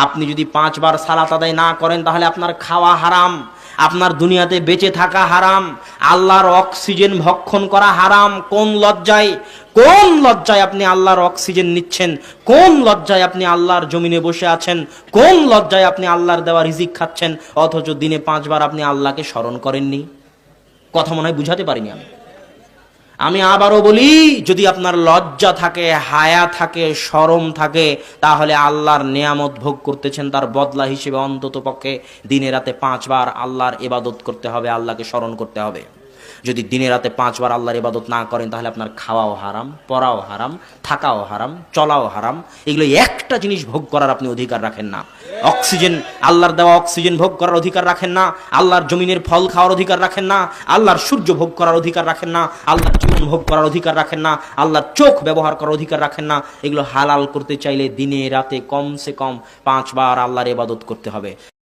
আপনি যদি 5 বার সালাত আদায় না করেন তাহলে আপনার খাওয়া হারাম, আপনার দুনিয়াতে বেঁচে থাকা হারাম, আল্লাহর অক্সিজেন ভক্ষণ করা হারাম। কোন লজ্জায় আপনি আল্লাহর অক্সিজেন নিচ্ছেন? কোন লজ্জায় আপনি আল্লাহর জমিনে বসে আছেন? কোন লজ্জায় আপনি আল্লাহর দেওয়া রিজিক খাচ্ছেন, অথচ দিনে 5 বার আপনি আল্লাহকে স্মরণ করেননি? কথা মনে হয় বুঝাতে পারিনি আমি আবারও বলি, যদি আপনার লজ্জা থাকে, হায়া থাকে, শরম থাকে, তাহলে আল্লাহর নেয়ামত ভোগ করতেছেন, তার বদলা হিসেবে অন্তত পক্ষে দিনে রাতে 5 বার আল্লাহর ইবাদত করতে হবে, আল্লাহকে স্মরণ করতে হবে। যদি দিনে রাতে 5 বার আল্লাহর ইবাদত না করেন তাহলে আপনার খাওয়াও হারাম, পড়াও হারাম, থাকাও হারাম, চলাও হারাম। এগুলো একটা জিনিস ভোগ করার আপনি অধিকার রাখেন না। অক্সিজেন, আল্লাহর দেওয়া অক্সিজেন ভোগ করার অধিকার রাখেন না, আল্লাহর জমিনের ফল খাওয়ার অধিকার রাখেন না, আল্লাহর সূর্য ভোগ করার অধিকার রাখেন না, আল্লাহর জীবন ভোগ করার অধিকার রাখেন না, আল্লাহর চোখ ব্যবহার করার অধিকার রাখেন না। এগুলো হালাল করতে চাইলে দিনে রাতে কমসে কম 5 বার আল্লাহর ইবাদত করতে হবে।